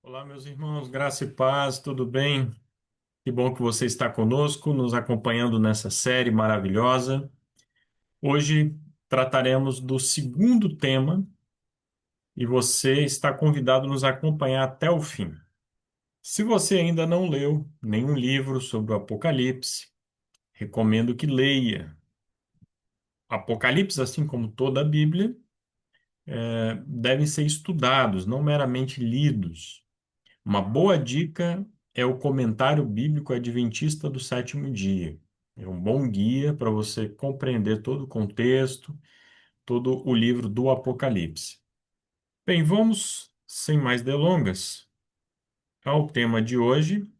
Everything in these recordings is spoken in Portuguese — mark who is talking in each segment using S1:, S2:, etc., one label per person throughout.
S1: Olá, meus irmãos, graça e paz, tudo bem? Que bom que você está conosco, nos acompanhando nessa série maravilhosa. Hoje trataremos do segundo tema e você está convidado a nos acompanhar até o fim. Se você ainda não leu nenhum livro sobre o Apocalipse, recomendo que leia. Apocalipse, assim como toda a Bíblia, devem ser estudados, não meramente lidos. Uma boa dica é o Comentário Bíblico Adventista do Sétimo Dia. É um bom guia para você compreender todo o contexto, todo o livro do Apocalipse. Bem, vamos, sem mais delongas, ao tema de hoje.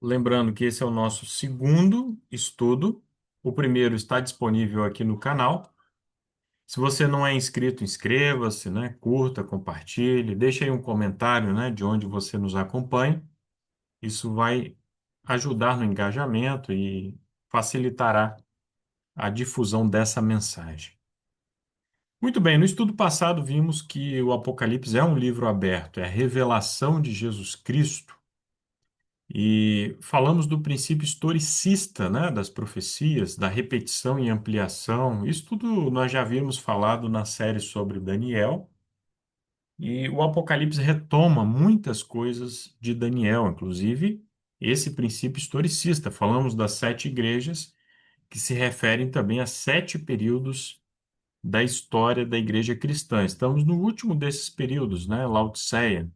S1: Lembrando que esse é o nosso segundo estudo. O primeiro está disponível aqui no canal. Se você não é inscrito, inscreva-se, né? Curta, compartilhe, deixe aí um comentário, né, de onde você nos acompanha. Isso vai ajudar no engajamento e facilitará a difusão dessa mensagem. Muito bem, no estudo passado vimos que o Apocalipse é um livro aberto, é a revelação de Jesus Cristo. E falamos do princípio historicista, né, das profecias, da repetição e ampliação. Isso tudo nós já havíamos falado na série sobre Daniel. E o Apocalipse retoma muitas coisas de Daniel, inclusive esse princípio historicista. Falamos das sete igrejas, que se referem também a sete períodos da história da igreja cristã. Estamos no último desses períodos, né? Laodiceia,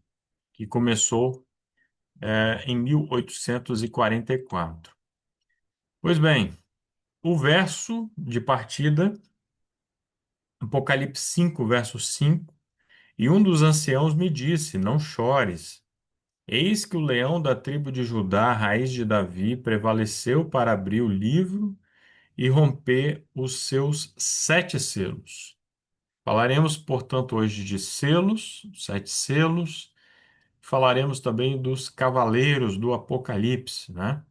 S1: que começou em 1844. Pois bem, o verso de partida, Apocalipse 5, verso 5, e um dos anciãos me disse: Não chores. Eis que o leão da tribo de Judá, raiz de Davi, prevaleceu para abrir o livro e romper os seus sete selos. Falaremos, portanto, hoje de selos, sete selos. Falaremos também dos cavaleiros do Apocalipse, né?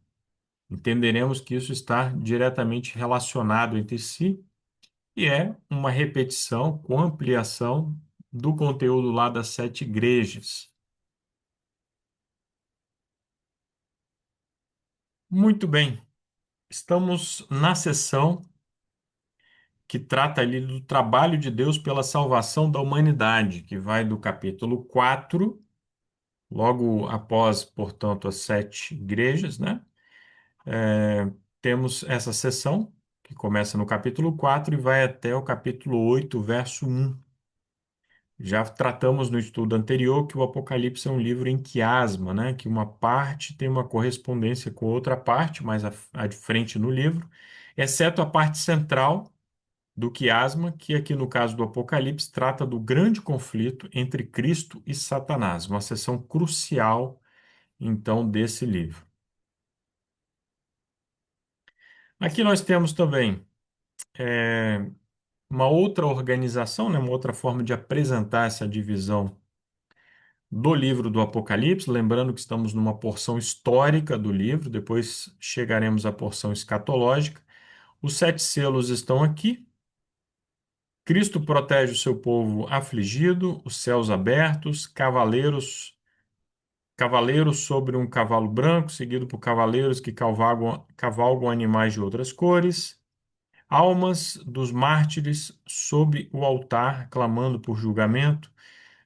S1: Entenderemos que isso está diretamente relacionado entre si e é uma repetição com ampliação do conteúdo lá das sete igrejas. Muito bem, estamos na sessão que trata ali do trabalho de Deus pela salvação da humanidade, que vai do capítulo 4, logo após, portanto, as sete igrejas, né? Temos essa sessão, que começa no capítulo 4 e vai até o capítulo 8, verso 1. Já tratamos no estudo anterior que o Apocalipse é um livro em quiasma, né? Que uma parte tem uma correspondência com outra parte, mais à frente no livro, exceto a parte central do quiasma, que aqui no caso do Apocalipse trata do grande conflito entre Cristo e Satanás, uma seção crucial, então, desse livro. Aqui nós temos também uma outra organização, né, uma outra forma de apresentar essa divisão do livro do Apocalipse, lembrando que estamos numa porção histórica do livro, depois chegaremos à porção escatológica. Os sete selos estão aqui. Cristo protege o seu povo afligido, os céus abertos, cavaleiros sobre um cavalo branco, seguido por cavaleiros que cavalgam animais de outras cores, almas dos mártires sob o altar, clamando por julgamento,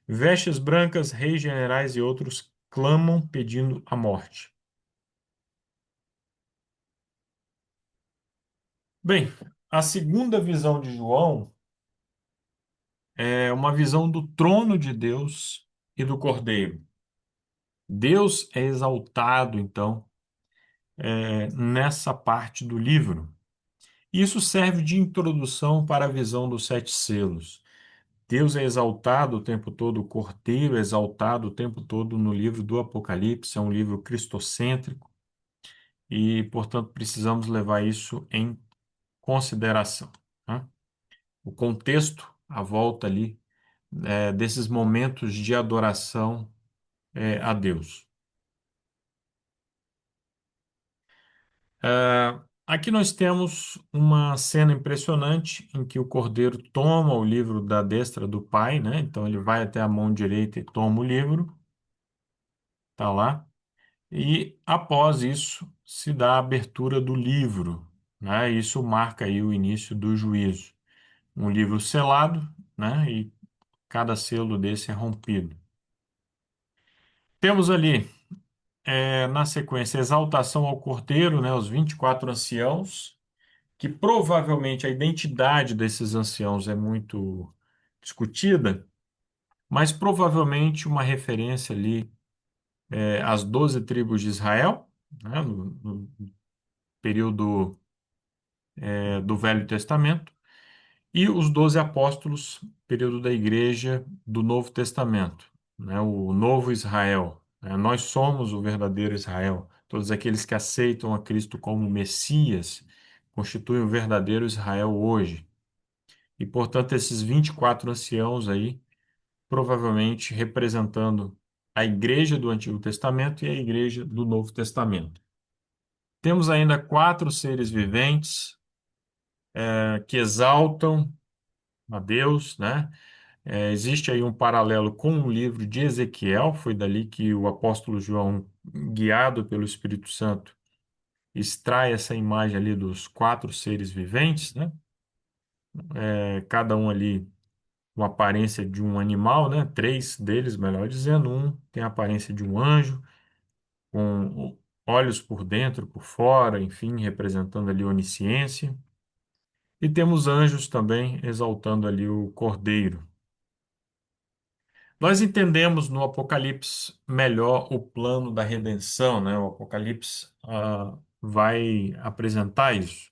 S1: vestes brancas, reis, generais e outros clamam pedindo a morte. Bem, a segunda visão de João é uma visão do trono de Deus e do Cordeiro. Deus é exaltado, então, nessa parte do livro. Isso serve de introdução para a visão dos sete selos. Deus é exaltado o tempo todo, o Cordeiro é exaltado o tempo todo no livro do Apocalipse, é um livro cristocêntrico e, portanto, precisamos levar isso em consideração, né? O contexto, a volta ali, desses momentos de adoração, a Deus. Aqui nós temos uma cena impressionante em que o cordeiro toma o livro da destra do pai, né? Então ele vai até a mão direita e toma o livro, tá lá. E após isso se dá a abertura do livro, né? Isso marca aí o início do juízo. Um livro selado, né? E cada selo desse é rompido. Temos ali, na sequência, a exaltação ao cordeiro, né? Os 24 anciãos, que provavelmente a identidade desses anciãos é muito discutida, mas provavelmente uma referência ali às 12 tribos de Israel, né, no período do Velho Testamento, e os 12 apóstolos, período da Igreja do Novo Testamento, né, o novo Israel. Nós somos o verdadeiro Israel. Todos aqueles que aceitam a Cristo como Messias constituem o verdadeiro Israel hoje. E, portanto, esses 24 anciãos aí, provavelmente representando a igreja do Antigo Testamento e a igreja do Novo Testamento. Temos ainda quatro seres viventes que exaltam a Deus, né? Existe aí um paralelo com o livro de Ezequiel, foi dali que o apóstolo João, guiado pelo Espírito Santo, extrai essa imagem ali dos quatro seres viventes, né? Cada um ali com a aparência de um animal, né? Três deles, melhor dizendo, um tem a aparência de um anjo, com olhos por dentro, por fora, enfim, representando ali a onisciência. E temos anjos também exaltando ali o cordeiro. Nós entendemos no Apocalipse melhor o plano da redenção, né? O Apocalipse vai apresentar isso.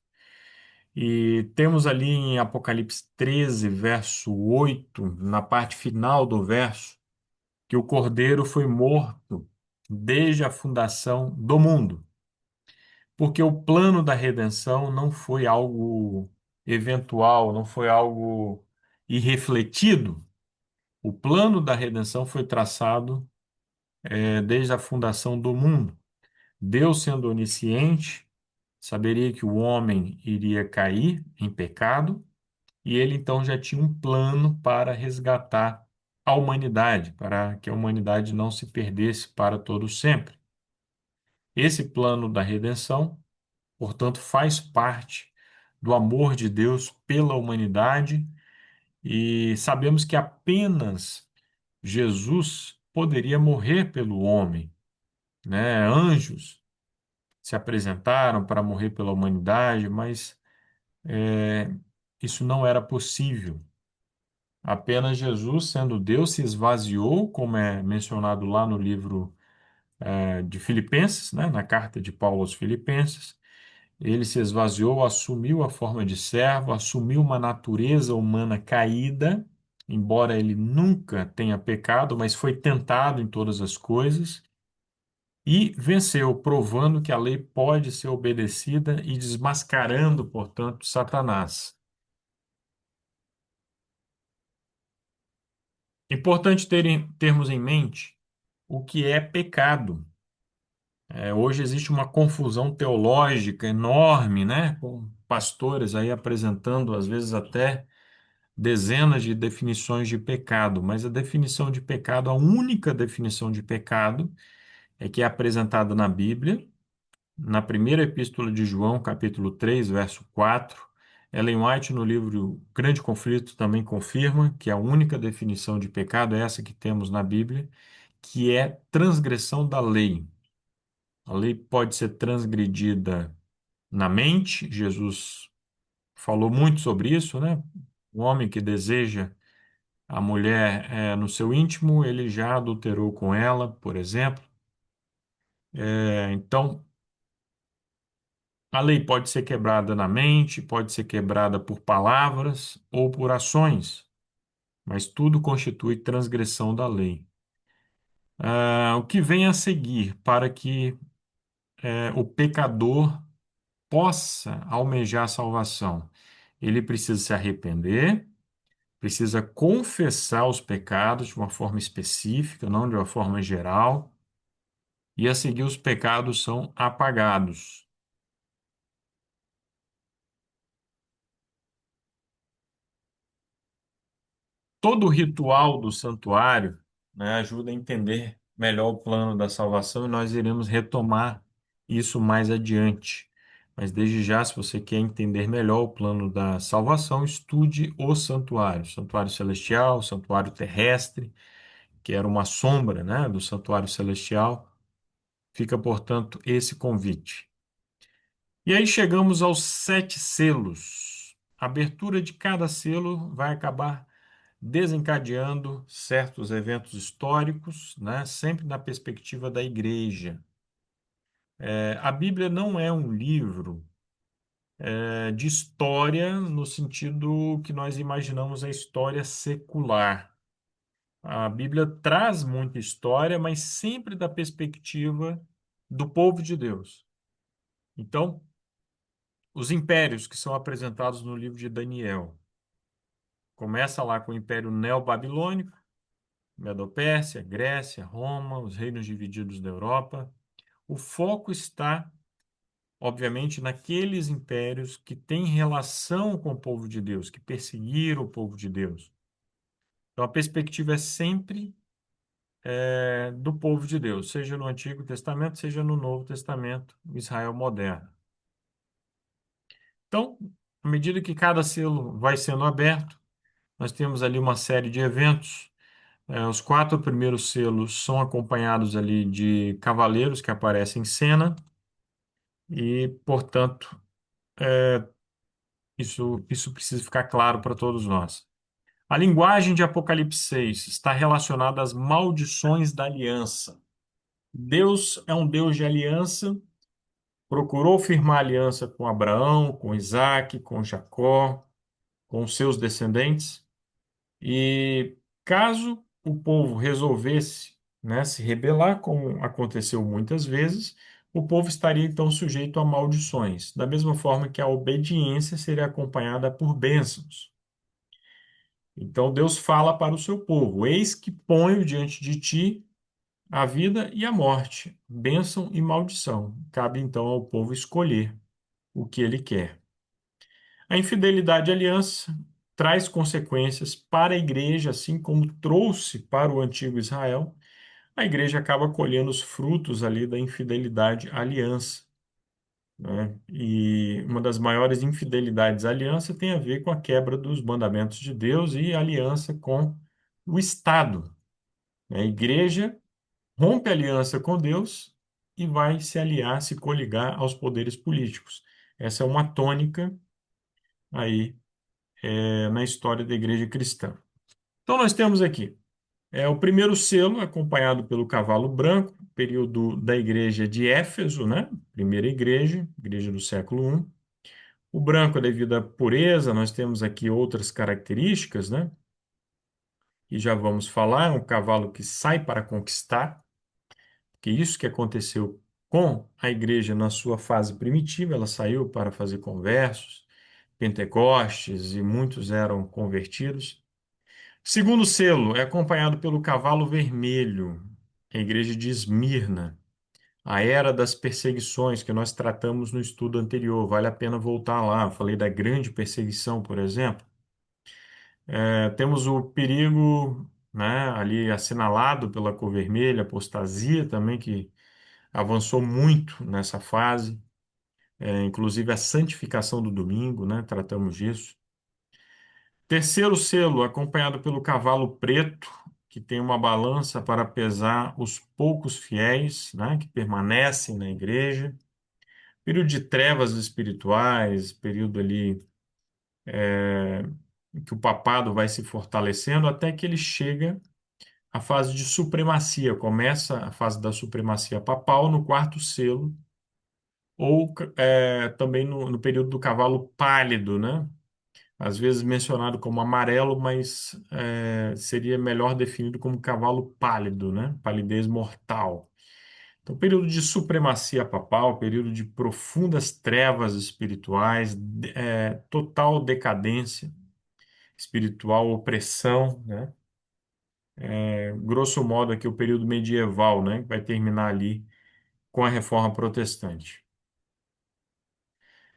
S1: E temos ali em Apocalipse 13, verso 8, na parte final do verso, que o Cordeiro foi morto desde a fundação do mundo, porque o plano da redenção não foi algo eventual, não foi algo irrefletido. O plano da redenção foi traçado desde a fundação do mundo. Deus, sendo onisciente, saberia que o homem iria cair em pecado e ele então já tinha um plano para resgatar a humanidade, para que a humanidade não se perdesse para todo sempre. Esse plano da redenção, portanto, faz parte do amor de Deus pela humanidade e sabemos que apenas Jesus poderia morrer pelo homem, né? Anjos se apresentaram para morrer pela humanidade, mas é, isso não era possível. Apenas Jesus, sendo Deus, se esvaziou, como é mencionado lá no livro de Filipenses, né, na carta de Paulo aos Filipenses. Ele se esvaziou, assumiu a forma de servo, assumiu uma natureza humana caída, embora ele nunca tenha pecado, mas foi tentado em todas as coisas e venceu, provando que a lei pode ser obedecida e desmascarando, portanto, Satanás. Importante termos em mente o que é pecado. Hoje existe uma confusão teológica enorme, né? Com pastores aí apresentando, às vezes, até dezenas de definições de pecado, mas a definição de pecado, a única definição de pecado, é que é apresentada na Bíblia, na primeira epístola de João, capítulo 3, verso 4. Ellen White, no livro Grande Conflito, também confirma que a única definição de pecado é essa que temos na Bíblia, que é transgressão da lei. A lei pode ser transgredida na mente, Jesus falou muito sobre isso, né? O homem que deseja a mulher no seu íntimo, ele já adulterou com ela, por exemplo. Então, a lei pode ser quebrada na mente, pode ser quebrada por palavras ou por ações, mas tudo constitui transgressão da lei. O que vem a seguir para que o pecador possa almejar a salvação? Ele precisa se arrepender, precisa confessar os pecados de uma forma específica, não de uma forma geral, e a seguir os pecados são apagados. todo o ritual do santuário, né, ajuda a entender melhor o plano da salvação e nós iremos retomar isso mais adiante. Mas desde já, se você quer entender melhor o plano da salvação, estude o santuário celestial, o santuário terrestre, que era uma sombra, né, do santuário celestial. Fica, portanto, esse convite. E aí chegamos aos 7 selos. A abertura de cada selo vai acabar desencadeando certos eventos históricos, né, sempre na perspectiva da igreja. A Bíblia não é um livro, de história no sentido que nós imaginamos a história secular. A Bíblia traz muita história, mas sempre da perspectiva do povo de Deus. Então, os impérios que são apresentados no livro de Daniel, começa lá com o Império Neobabilônico, Medopérsia, Grécia, Roma, os reinos divididos da Europa. O foco está, obviamente, naqueles impérios que têm relação com o povo de Deus, que perseguiram o povo de Deus. Então, a perspectiva é sempre do povo de Deus, seja no Antigo Testamento, seja no Novo Testamento, Israel moderno. Então, à medida que cada selo vai sendo aberto, nós temos ali uma série de eventos. Os 4 primeiros selos são acompanhados ali de cavaleiros que aparecem em cena e, portanto, isso precisa ficar claro para todos nós. A linguagem de Apocalipse 6 está relacionada às maldições da aliança. Deus é um Deus de aliança, procurou firmar aliança com Abraão, com Isaac, com Jacó, com seus descendentes. E caso o povo resolvesse, né, se rebelar, como aconteceu muitas vezes, o povo estaria então sujeito a maldições, da mesma forma que a obediência seria acompanhada por bênçãos. Então Deus fala para o seu povo: Eis que ponho diante de ti a vida e a morte, bênção e maldição. Cabe então ao povo escolher o que ele quer. A infidelidade à aliança traz consequências para a igreja, assim como trouxe para o antigo Israel. A igreja acaba colhendo os frutos ali da infidelidade à aliança, né? E uma das maiores infidelidades à aliança tem a ver com a quebra dos mandamentos de Deus e a aliança com o Estado, né? A igreja rompe a aliança com Deus e vai se aliar, se coligar aos poderes políticos. Essa é uma tônica aí na história da igreja cristã. Então, nós temos aqui o primeiro selo, acompanhado pelo cavalo branco, período da igreja de Éfeso, né? Primeira igreja, igreja do século I. O branco é devido à pureza, nós temos aqui outras características, né? E já vamos falar, é um cavalo que sai para conquistar, que isso que aconteceu com a igreja na sua fase primitiva, ela saiu para fazer conversos, Pentecostes, e muitos eram convertidos. Segundo selo é acompanhado pelo cavalo vermelho, a igreja de Esmirna, a era das perseguições que nós tratamos no estudo anterior. Vale a pena voltar lá. Eu falei da grande perseguição, por exemplo. Temos o perigo, né, ali assinalado pela cor vermelha, apostasia também, que avançou muito nessa fase. Inclusive a santificação do domingo, né, tratamos disso. Terceiro selo, acompanhado pelo cavalo preto, que tem uma balança para pesar os poucos fiéis, né, que permanecem na igreja. Período de trevas espirituais, período ali em que o papado vai se fortalecendo até que ele chega à fase de supremacia. Começa a fase da supremacia papal no quarto selo, ou também no período do cavalo pálido, né? Às vezes mencionado como amarelo, mas seria melhor definido como cavalo pálido, né? Palidez mortal. Então, período de supremacia papal, período de profundas trevas espirituais, total decadência espiritual, opressão, né? Grosso modo, aqui o período medieval, né? Que vai terminar ali com a Reforma Protestante.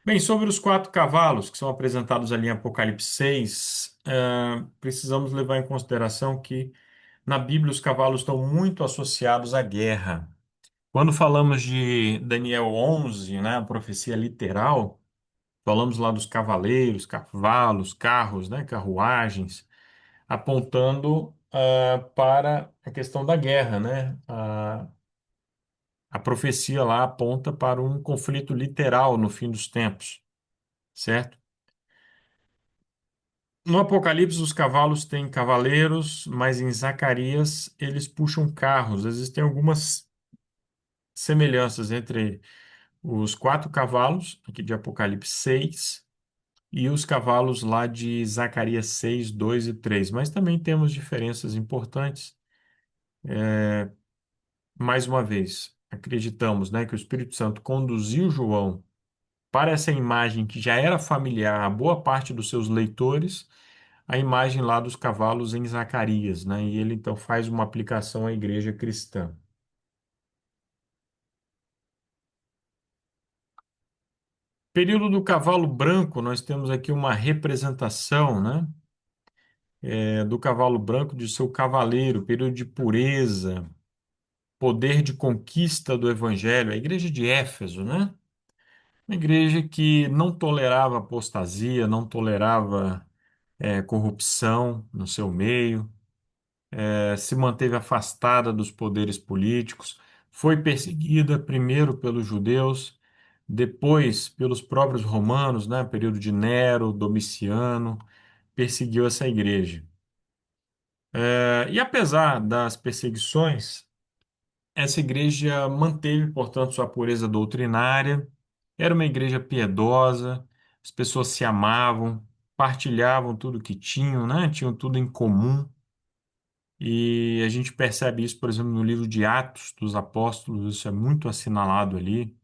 S1: Bem, sobre os quatro cavalos que são apresentados ali em Apocalipse 6, precisamos levar em consideração que na Bíblia os cavalos estão muito associados à guerra. Quando falamos de Daniel 11, né, a profecia literal, falamos lá dos cavaleiros, cavalos, carros, né, carruagens, apontando para a questão da guerra, né? A profecia lá aponta para um conflito literal no fim dos tempos, certo? No Apocalipse, os cavalos têm cavaleiros, mas em Zacarias eles puxam carros. Existem algumas semelhanças entre os quatro cavalos, aqui de Apocalipse 6, e os cavalos lá de Zacarias 6, 2 e 3. Mas também temos diferenças importantes. Mais uma vez, acreditamos, né, que o Espírito Santo conduziu João para essa imagem que já era familiar a boa parte dos seus leitores, a imagem lá dos cavalos em Zacarias, né? E ele então faz uma aplicação à igreja cristã. Período do cavalo branco, nós temos aqui uma representação, né? Do cavalo branco, de seu cavaleiro, período de pureza, poder de conquista do evangelho, a igreja de Éfeso, né? Uma igreja que não tolerava apostasia, não tolerava corrupção no seu meio, se manteve afastada dos poderes políticos, foi perseguida primeiro pelos judeus, depois pelos próprios romanos, né? Período de Nero, Domiciano, perseguiu essa igreja. E apesar das perseguições, essa igreja manteve, portanto, sua pureza doutrinária, era uma igreja piedosa, as pessoas se amavam, partilhavam tudo que tinham, né? Tinham tudo em comum. E a gente percebe isso, por exemplo, no livro de Atos dos Apóstolos, isso é muito assinalado ali.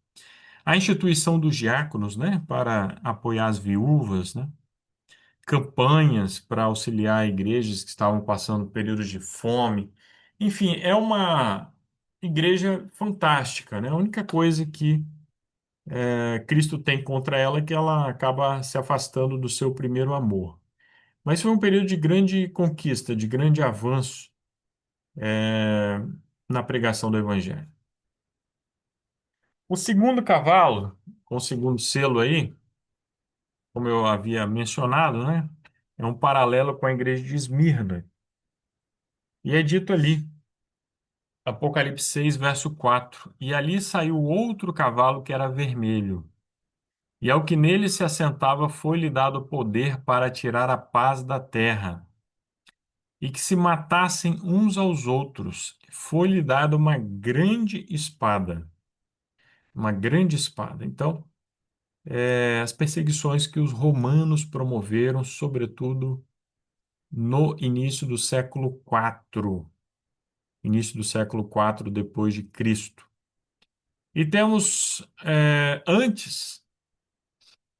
S1: A instituição dos diáconos, né, para apoiar as viúvas, né? Campanhas para auxiliar igrejas que estavam passando períodos de fome. Enfim, é uma igreja fantástica, né? A única coisa que Cristo tem contra ela é que ela acaba se afastando do seu primeiro amor. Mas foi um período de grande conquista, de grande avanço é, na pregação do Evangelho. O segundo cavalo, com o segundo selo aí, como eu havia mencionado, né, é um paralelo com a igreja de Esmirna. E é dito ali, Apocalipse 6, verso 4: E ali saiu outro cavalo que era vermelho, e ao que nele se assentava foi-lhe dado poder para tirar a paz da terra, e que se matassem uns aos outros. Foi-lhe dada uma grande espada. Uma grande espada. Então, as perseguições que os romanos promoveram, sobretudo no início do século IV, início do século IV depois de Cristo. E temos antes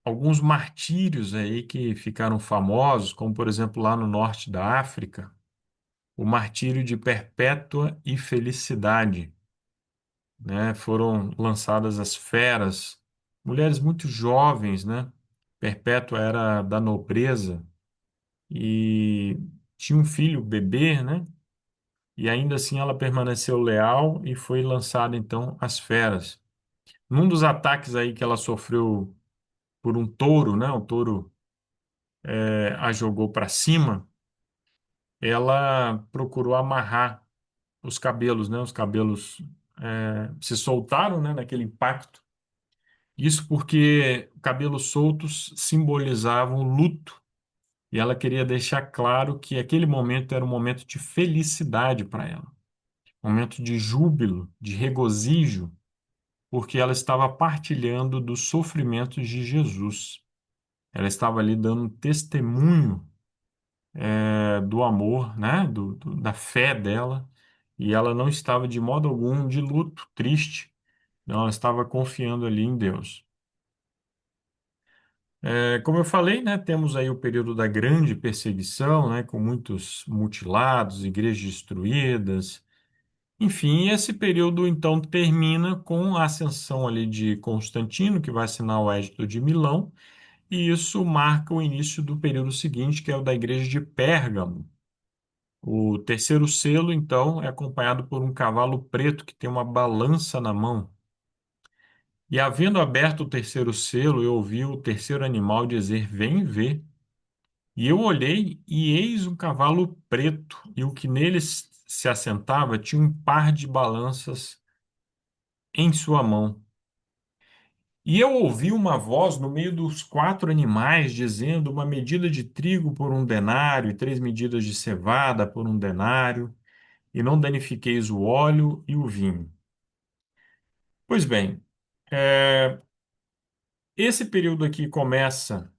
S1: alguns martírios aí que ficaram famosos, como por exemplo lá no norte da África, o martírio de Perpétua e Felicidade, né? Foram lançadas as feras, mulheres muito jovens, né? Perpétua era da nobreza e tinha um filho, bebê, né? E ainda assim ela permaneceu leal e foi lançada então às feras. Num dos ataques aí que ela sofreu por um touro, né? O touro a jogou para cima. Ela procurou amarrar os cabelos, né? Os cabelos se soltaram, né? Naquele impacto. Isso porque cabelos soltos simbolizavam luto. E ela queria deixar claro que aquele momento era um momento de felicidade para ela, um momento de júbilo, de regozijo, porque ela estava partilhando dos sofrimentos de Jesus. Ela estava ali dando um testemunho, do amor, né, da fé dela, e ela não estava de modo algum de luto, triste, não, ela estava confiando ali em Deus. Como eu falei, né, temos aí o período da grande perseguição, né, com muitos mutilados, igrejas destruídas, Enfim, esse período então termina com a ascensão ali de Constantino, que vai assinar o Edito de Milão, e isso marca o início do período seguinte, que é o da Igreja de Pérgamo. O terceiro selo, então, é acompanhado por um cavalo preto que tem uma balança na mão. E havendo aberto o terceiro selo, eu ouvi o terceiro animal dizer: Vem ver. E eu olhei, e eis um cavalo preto, e o que nele se assentava tinha um par de balanças em sua mão. E eu ouvi uma voz no meio dos quatro animais dizendo: Uma medida de trigo por um denário, e 3 medidas de cevada por um denário, e não danifiqueis o óleo e o vinho. Pois bem, é, esse período aqui começa,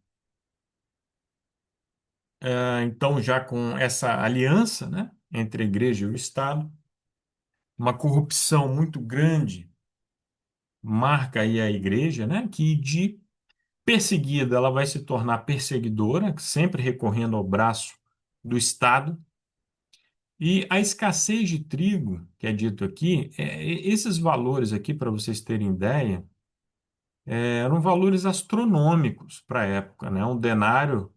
S1: então, já com essa aliança, né, entre a igreja e o Estado, uma corrupção muito grande marca aí a igreja, né, que de perseguida ela vai se tornar perseguidora, sempre recorrendo ao braço do Estado. E a escassez de trigo, que é dito aqui, esses valores aqui, para vocês terem ideia, eram valores astronômicos para a época, né? Um denário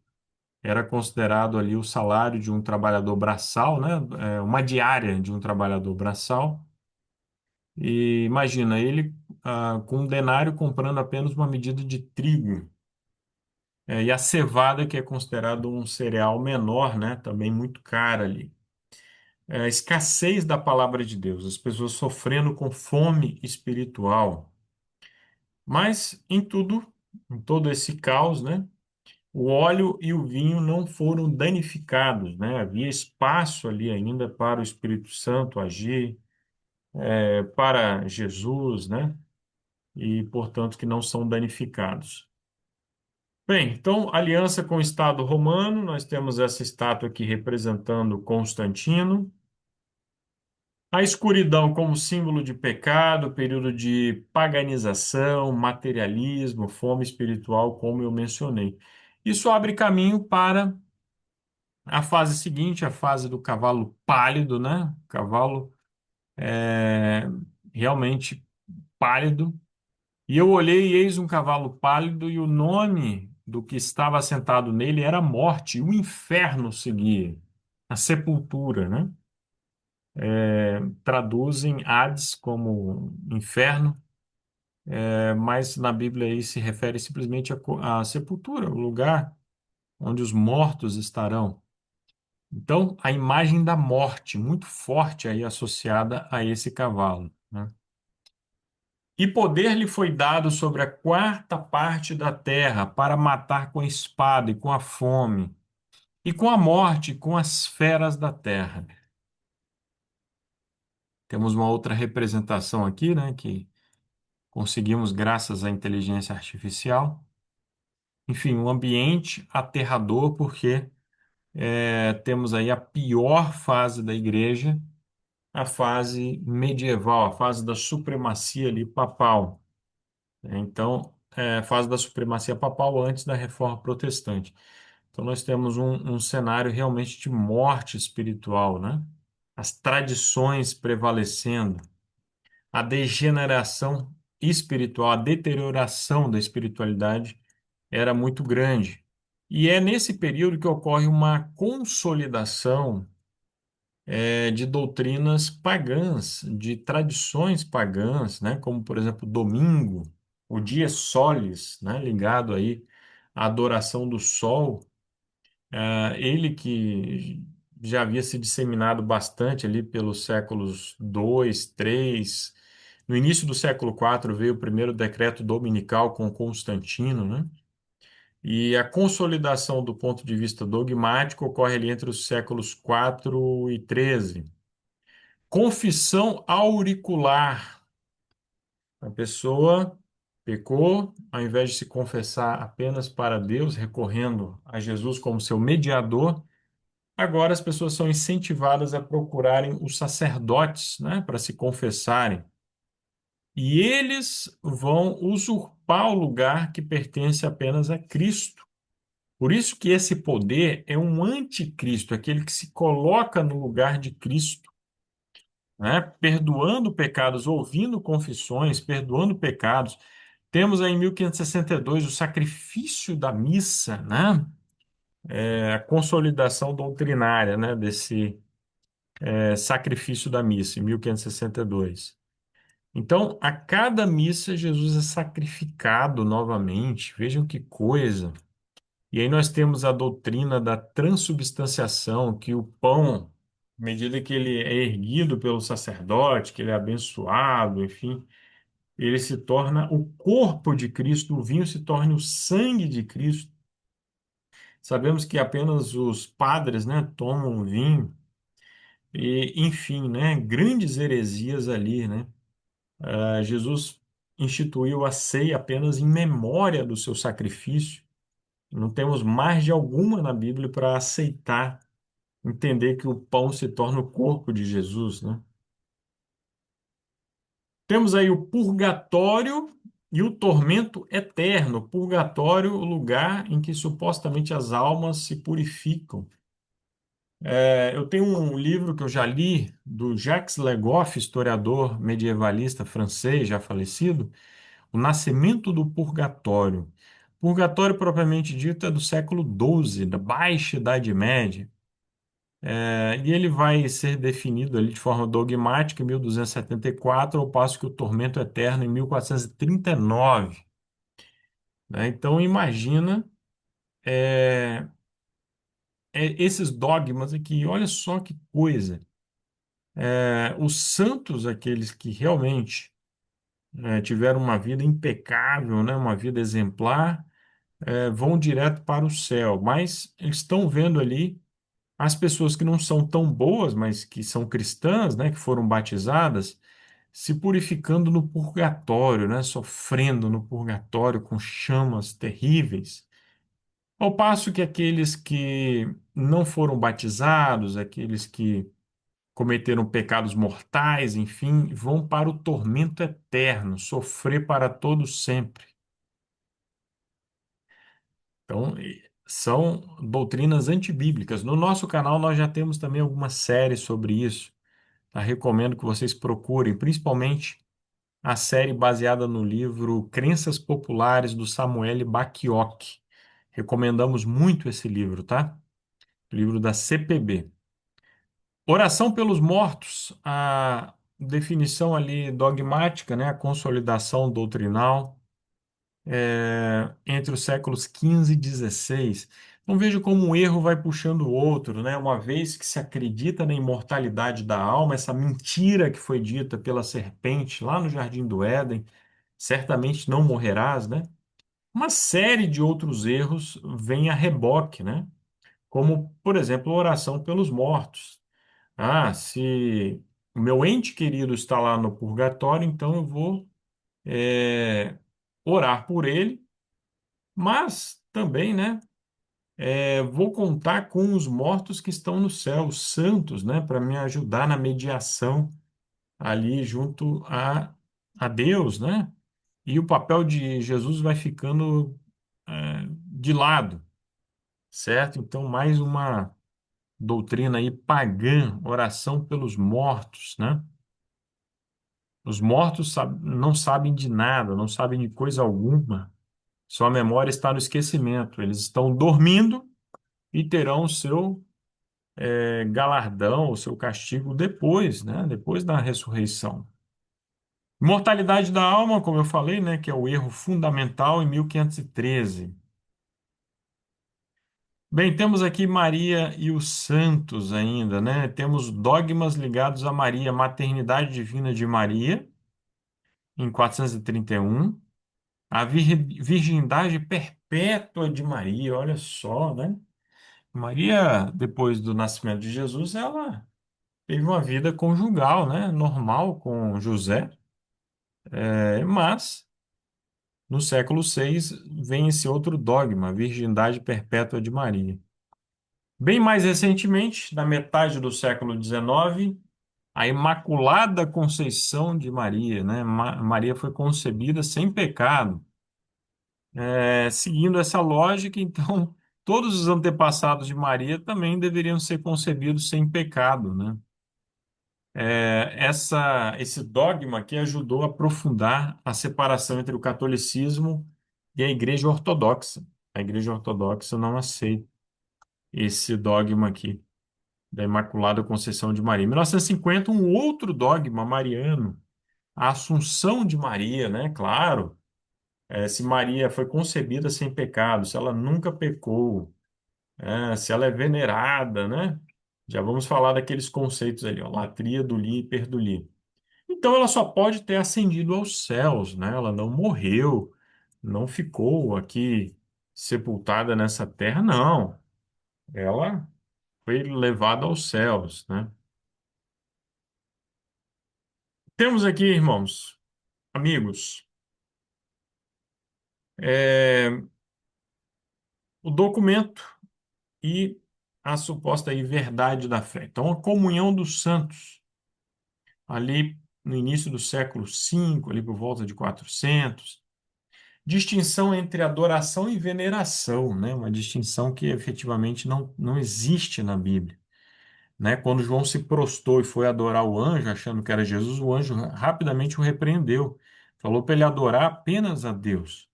S1: era considerado ali o salário de um trabalhador braçal, né? Uma diária de um trabalhador braçal. E imagina ele com um denário comprando apenas uma medida de trigo. E a cevada, que é considerado um cereal menor, né? Também muito cara ali. A escassez da palavra de Deus, as pessoas sofrendo com fome espiritual. Mas em tudo, em todo esse caos, né? O óleo e o vinho não foram danificados, né? Havia espaço ali ainda para o Espírito Santo agir, para Jesus, né? E, portanto, que não são danificados. Bem, então, aliança com o Estado romano, nós temos essa estátua aqui representando Constantino. A escuridão como símbolo de pecado, período de paganização, materialismo, fome espiritual, como eu mencionei. Isso abre caminho para a fase seguinte, a fase do cavalo pálido, né? O cavalo é, realmente pálido. E eu olhei, e eis um cavalo pálido, e o nome do que estava sentado nele era Morte, e o inferno seguia, a sepultura, né? Traduzem Hades como inferno, mas na Bíblia aí se refere simplesmente à sepultura, o lugar onde os mortos estarão. Então, a imagem da morte, muito forte aí associada a esse cavalo, né? E poder lhe foi dado sobre a quarta parte da terra para matar com a espada e com a fome, e com a morte, e com as feras da terra. Temos uma outra representação aqui, né, que conseguimos graças à inteligência artificial. Enfim, um ambiente aterrador, porque temos aí a pior fase da igreja, a fase medieval, a fase da supremacia ali papal. Então, a fase da supremacia papal antes da Reforma Protestante. Então, nós temos um cenário realmente de morte espiritual, né? As tradições prevalecendo, a degeneração espiritual, a deterioração da espiritualidade era muito grande. E é nesse período que ocorre uma consolidação de doutrinas pagãs, de tradições pagãs, né? Como, por exemplo, o domingo, o dia solis, né? Ligado aí à adoração do sol. Ele que já havia se disseminado bastante ali pelos séculos 2, 3. No início do século 4 veio o primeiro decreto dominical com Constantino, né? E a consolidação do ponto de vista dogmático ocorre ali entre os séculos 4 e 13. Confissão auricular. A pessoa pecou, ao invés de se confessar apenas para Deus, recorrendo a Jesus como seu mediador, agora as pessoas são incentivadas a procurarem os sacerdotes, né, para se confessarem. E eles vão usurpar o lugar que pertence apenas a Cristo. Por isso que esse poder é um anticristo, aquele que se coloca no lugar de Cristo. né? Perdoando pecados, ouvindo confissões, perdoando pecados. Temos aí em 1562 o sacrifício da missa, né? A consolidação doutrinária, né? Desse sacrifício da missa, em 1562. Então, a cada missa, Jesus é sacrificado novamente. Vejam que coisa. E aí nós temos a doutrina da transubstanciação, que o pão, à medida que ele é erguido pelo sacerdote, que ele é abençoado, enfim, ele se torna o corpo de Cristo, o vinho se torna o sangue de Cristo. Sabemos que apenas os padres, né, tomam vinho e, enfim, né, grandes heresias ali, né? Jesus instituiu a ceia apenas em memória do seu sacrifício. Não temos margem alguma na Bíblia para aceitar, entender que o pão se torna o corpo de Jesus, né? Temos aí o purgatório e o tormento eterno. Purgatório, o lugar em que supostamente as almas se purificam. Eu tenho um livro que eu já li do Jacques Legoff, historiador medievalista francês, já falecido, O Nascimento do Purgatório. Purgatório, propriamente dito, é do século XII, da Baixa Idade Média. E ele vai ser definido ali de forma dogmática em 1274, ao passo que o tormento eterno em 1439, né? Então, imagina é, esses dogmas aqui, olha só que coisa. Os santos, aqueles que realmente tiveram uma vida impecável, né, uma vida exemplar, vão direto para o céu, mas eles estão vendo ali as pessoas que não são tão boas, mas que são cristãs, né, que foram batizadas, se purificando no purgatório, né, sofrendo no purgatório com chamas terríveis. Ao passo que aqueles que não foram batizados, aqueles que cometeram pecados mortais, enfim, vão para o tormento eterno, sofrer para todo sempre. Então, são doutrinas antibíblicas. No nosso canal, nós já temos também algumas séries sobre isso. Tá? Recomendo que vocês procurem, principalmente a série baseada no livro Crenças Populares do Samuel Bacchiocchi. Recomendamos muito esse livro, tá? Livro da CPB. Oração pelos mortos, a definição ali dogmática, né? A consolidação doutrinal entre os séculos XV e XVI. Não vejo como um erro vai puxando o outro, né? Uma vez que se acredita na imortalidade da alma, essa mentira que foi dita pela serpente lá no Jardim do Éden, certamente não morrerás, né? Uma série de outros erros vem a reboque, né? Como, por exemplo, a oração pelos mortos. Ah, se o meu ente querido está lá no purgatório, então eu vou é, orar por ele, mas também, né? Vou contar com os mortos que estão no céu, os santos, né? Para me ajudar na mediação ali junto a Deus, né? E o papel de Jesus vai ficando de lado, certo? Então, mais uma doutrina aí pagã, oração pelos mortos, né? Os mortos não sabem de nada, não sabem de coisa alguma. Sua memória está no esquecimento. Eles estão dormindo e terão o seu galardão, o seu castigo depois, né? Depois da ressurreição. Mortalidade da alma, como eu falei, né? Que é o erro fundamental em 1513. Bem, temos aqui Maria e os santos ainda, né? Temos dogmas ligados a Maria, maternidade divina de Maria, em 431. A virgindade perpétua de Maria, olha só, né? Maria, depois do nascimento de Jesus, ela teve uma vida conjugal, né? Normal com José, mas no século VI vem esse outro dogma, a virgindade perpétua de Maria. Bem mais recentemente, na metade do século XIX, a Imaculada Conceição de Maria, né? Maria foi concebida sem pecado. Seguindo essa lógica, então, todos os antepassados de Maria também deveriam ser concebidos sem pecado, né? Esse dogma aqui ajudou a aprofundar a separação entre o catolicismo e a Igreja Ortodoxa. A Igreja Ortodoxa não aceita esse dogma aqui da Imaculada Conceição de Maria. Em 1950, um outro dogma mariano, a Assunção de Maria, né? Claro, se Maria foi concebida sem pecado, se ela nunca pecou, se ela é venerada, né? Já vamos falar daqueles conceitos ali, ó, latria, dulia e perdulia. Então ela só pode ter ascendido aos céus, né? Ela não morreu, não ficou aqui sepultada nessa terra, não. Ela foi levada aos céus, né? Temos aqui, irmãos, amigos, é, o documento e a suposta aí verdade da fé. Então, a comunhão dos santos, ali no início do século V, ali por volta de 400, distinção entre adoração e veneração, né? Uma distinção que efetivamente não existe na Bíblia, né? Quando João se prostrou e foi adorar o anjo, achando que era Jesus, o anjo rapidamente o repreendeu, falou para ele adorar apenas a Deus.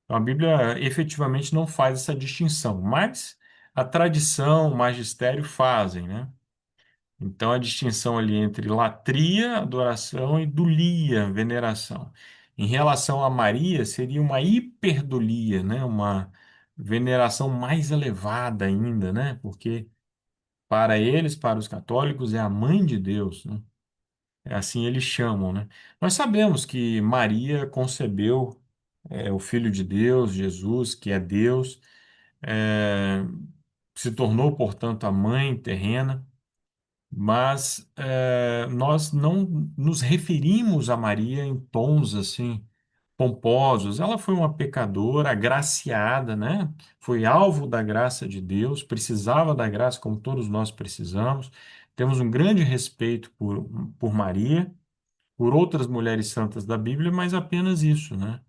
S1: Então, a Bíblia efetivamente não faz essa distinção, mas a tradição, o magistério fazem, né? Então, a distinção ali entre latria, adoração, e dulia, veneração. Em relação a Maria, seria uma hiperdulia, né? Uma veneração mais elevada ainda, né? Porque para eles, para os católicos, é a mãe de Deus, né? É assim eles chamam, né? Nós sabemos que Maria concebeu o Filho de Deus, Jesus, que é Deus, é, se tornou, portanto, a mãe terrena. Mas nós não nos referimos a Maria em tons assim pomposos. Ela foi uma pecadora, agraciada, né? Foi alvo da graça de Deus, precisava da graça como todos nós precisamos. Temos um grande respeito por Maria, por outras mulheres santas da Bíblia, mas apenas isso, né?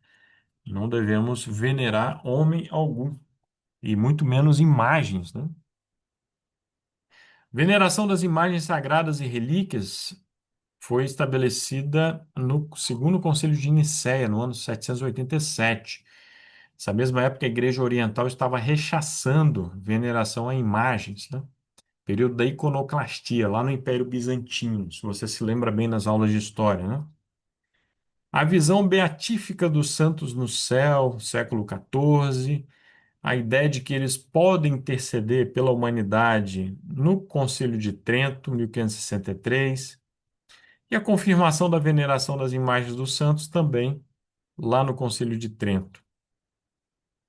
S1: Não devemos venerar homem algum, e muito menos imagens, né? Veneração das imagens sagradas e relíquias foi estabelecida no segundo Concílio de Nicéia, no ano 787. Nessa mesma época, a Igreja Oriental estava rechaçando veneração a imagens, né? Período da iconoclastia, lá no Império Bizantino, se você se lembra bem nas aulas de história, né? A visão beatífica dos santos no céu, século XIV, a ideia de que eles podem interceder pela humanidade no Concílio de Trento, 1563, e a confirmação da veneração das imagens dos santos também lá no Concílio de Trento.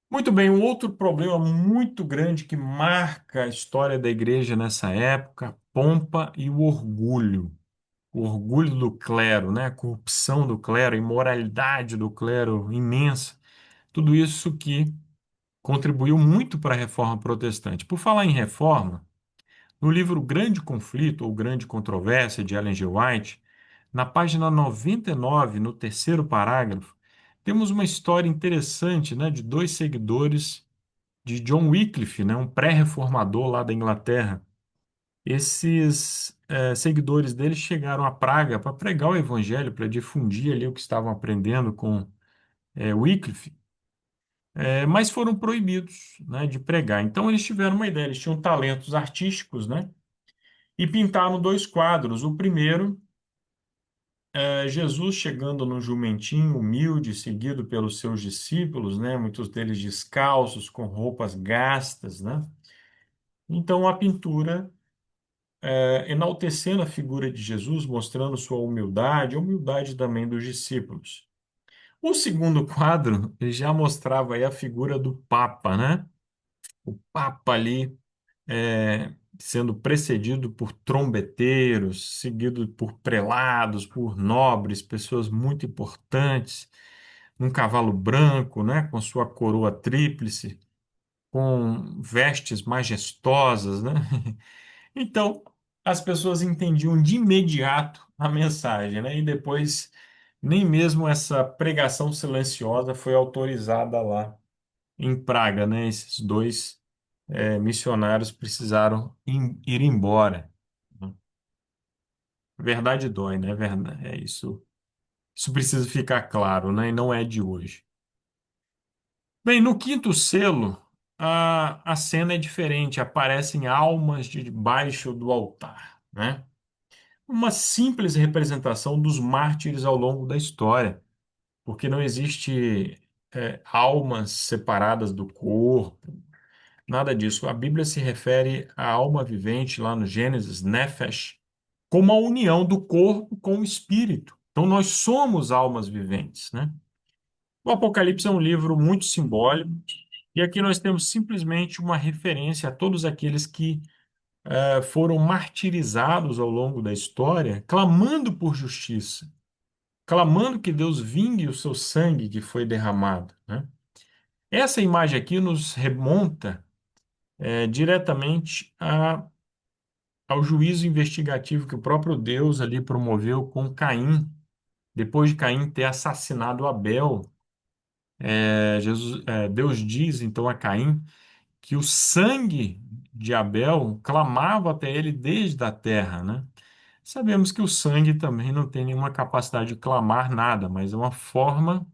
S1: Muito bem, um outro problema muito grande que marca a história da igreja nessa época, a pompa e o orgulho. O orgulho do clero, né? A corrupção do clero, a imoralidade do clero imensa. Tudo isso que contribuiu muito para a reforma protestante. Por falar em reforma, no livro Grande Conflito ou Grande Controvérsia, de Ellen G. White, na página 99, no terceiro parágrafo, temos uma história interessante, né, de dois seguidores de John Wycliffe, né, um pré-reformador lá da Inglaterra. Esses seguidores dele chegaram à Praga para pregar o evangelho, para difundir ali o que estavam aprendendo com Wycliffe, mas foram proibidos, né, de pregar. Então eles tiveram uma ideia, eles tinham talentos artísticos, né, e pintaram dois quadros. O primeiro Jesus chegando num jumentinho humilde, seguido pelos seus discípulos, né? Muitos deles descalços, com roupas gastas, né? Então a pintura enaltecendo a figura de Jesus, mostrando sua humildade, a humildade também dos discípulos. O segundo quadro ele já mostrava aí a figura do Papa, né? O Papa ali sendo precedido por trombeteiros, seguido por prelados, por nobres, pessoas muito importantes, num cavalo branco, né, com sua coroa tríplice, com vestes majestosas, né? Então, as pessoas entendiam de imediato a mensagem, né? E depois nem mesmo essa pregação silenciosa foi autorizada lá em Praga, né? Esses dois missionários precisaram ir embora, né? Verdade dói, né? É isso. Isso precisa ficar claro, né? E não é de hoje. Bem, no quinto selo, a cena é diferente. Aparecem almas debaixo do altar, né? Uma simples representação dos mártires ao longo da história, porque não existe almas separadas do corpo, nada disso. A Bíblia se refere à alma vivente lá no Gênesis, Nefesh, como a união do corpo com o espírito. Então nós somos almas viventes, né? O Apocalipse é um livro muito simbólico, e aqui nós temos simplesmente uma referência a todos aqueles que foram martirizados ao longo da história, clamando por justiça, clamando que Deus vingue o seu sangue que foi derramado, né? Essa imagem aqui nos remonta diretamente ao juízo investigativo que o próprio Deus ali promoveu com Caim, depois de Caim ter assassinado Abel. Deus diz então a Caim que o sangue de Abel clamava até ele desde a terra, né? Sabemos que o sangue também não tem nenhuma capacidade de clamar nada, mas é uma forma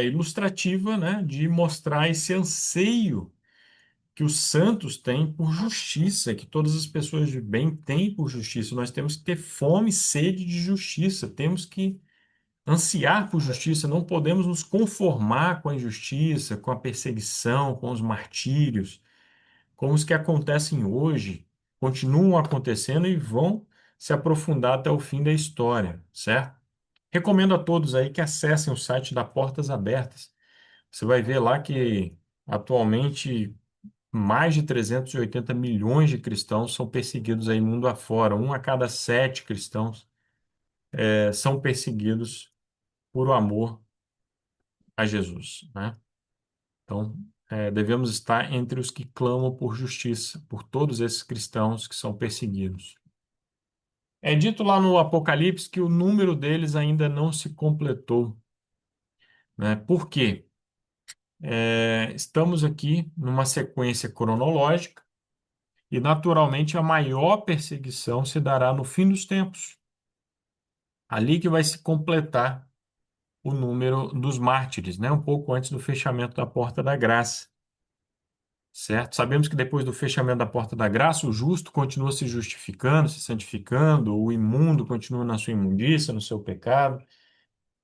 S1: ilustrativa, né, de mostrar esse anseio que os santos têm por justiça, que todas as pessoas de bem têm por justiça. Nós temos que ter fome e sede de justiça, temos que ansiar por justiça, não podemos nos conformar com a injustiça, com a perseguição, com os martírios, como os que acontecem hoje, continuam acontecendo e vão se aprofundar até o fim da história, certo? Recomendo a todos aí que acessem o site da Portas Abertas. Você vai ver lá que atualmente mais de 380 milhões de cristãos são perseguidos aí mundo afora. Um a cada sete cristãos são perseguidos por o amor a Jesus, né? Então, devemos estar entre os que clamam por justiça, por todos esses cristãos que são perseguidos. É dito lá no Apocalipse que o número deles ainda não se completou, né? Por quê? Estamos aqui numa sequência cronológica e, naturalmente, a maior perseguição se dará no fim dos tempos. Ali que vai se completar o número dos mártires, né? Um pouco antes do fechamento da Porta da Graça. Certo? Sabemos que depois do fechamento da porta da graça, o justo continua se justificando, se santificando, o imundo continua na sua imundícia, no seu pecado.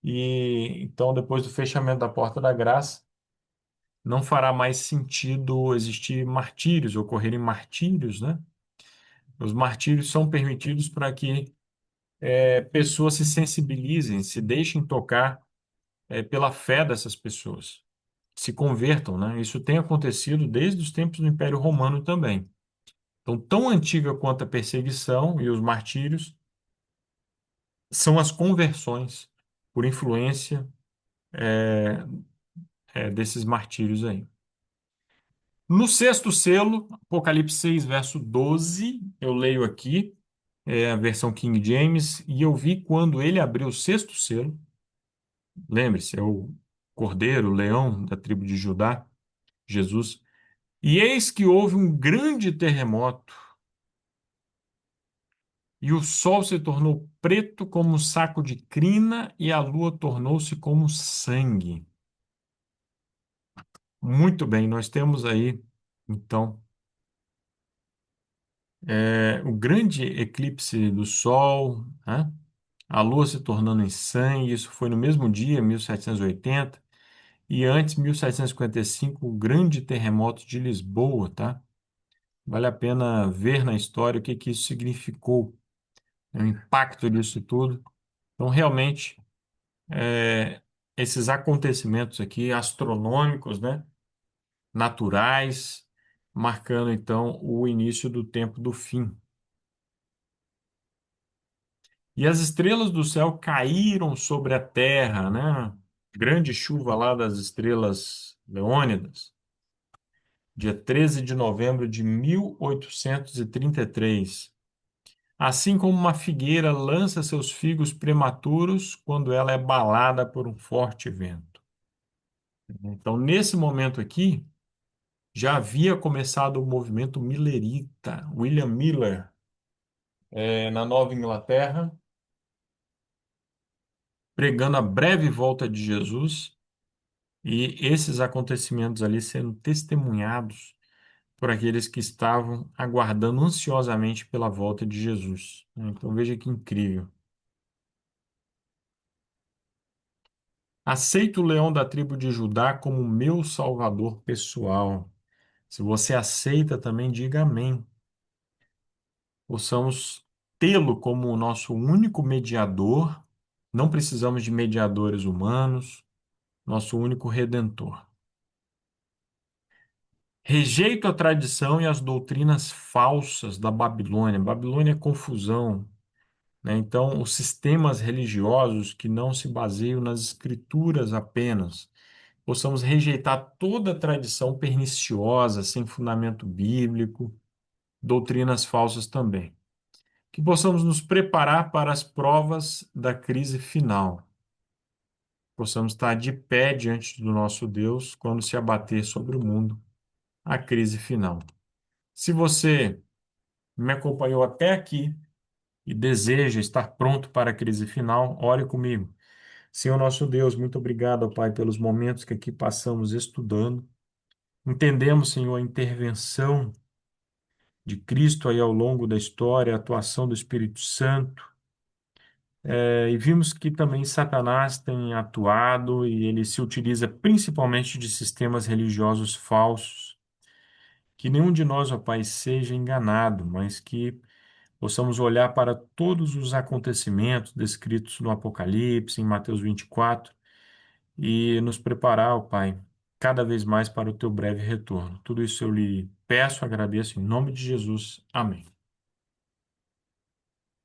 S1: E então, depois do fechamento da porta da graça, não fará mais sentido existir martírios, ocorrerem martírios, né? Os martírios são permitidos para que pessoas se sensibilizem, se deixem tocar pela fé dessas pessoas, se convertam, né? Isso tem acontecido desde os tempos do Império Romano também. Então, tão antiga quanto a perseguição e os martírios são as conversões por influência desses martírios aí. No sexto selo, Apocalipse 6, verso 12, eu leio aqui, a versão King James, e eu vi quando ele abriu o sexto selo, lembre-se, é o Cordeiro, o leão da tribo de Judá, Jesus, e eis que houve um grande terremoto, e o sol se tornou preto como um saco de crina, e a lua tornou-se como sangue. Muito bem, nós temos aí, então, o grande eclipse do sol, né? A lua se tornando em sangue, isso foi no mesmo dia, 1780, e antes, 1755, o grande terremoto de Lisboa, tá? Vale a pena ver na história o que que isso significou, né, o impacto disso tudo. Então, realmente, esses acontecimentos aqui astronômicos, né, naturais, marcando então o início do tempo do fim. E as estrelas do céu caíram sobre a terra, né? Grande chuva lá das estrelas Leônidas, dia 13 de novembro de 1833. Assim como uma figueira lança seus figos prematuros quando ela é abalada por um forte vento. Então, nesse momento aqui, já havia começado o movimento millerita, William Miller, na Nova Inglaterra, pregando a breve volta de Jesus e esses acontecimentos ali sendo testemunhados por aqueles que estavam aguardando ansiosamente pela volta de Jesus. Então veja que incrível. Aceito o leão da tribo de Judá como meu salvador pessoal. Se você aceita também, diga amém. Possamos tê-lo como o nosso único mediador, não precisamos de mediadores humanos, nosso único redentor. Rejeito a tradição e as doutrinas falsas da Babilônia. Babilônia é confusão, né? Então, os sistemas religiosos que não se baseiam nas escrituras apenas. Possamos rejeitar toda tradição perniciosa, sem fundamento bíblico, doutrinas falsas também. Que possamos nos preparar para as provas da crise final. Possamos estar de pé diante do nosso Deus quando se abater sobre o mundo a crise final. Se você me acompanhou até aqui e deseja estar pronto para a crise final, ore comigo. Senhor nosso Deus, muito obrigado, ó Pai, pelos momentos que aqui passamos estudando. Entendemos, Senhor, a intervenção de Cristo aí ao longo da história, a atuação do Espírito Santo. E vimos que também Satanás tem atuado e ele se utiliza principalmente de sistemas religiosos falsos. Que nenhum de nós, ó Pai, seja enganado, mas que possamos olhar para todos os acontecimentos descritos no Apocalipse, em Mateus 24, e nos preparar, ó Pai, cada vez mais para o teu breve retorno. Tudo isso eu lhe peço, agradeço em nome de Jesus. Amém.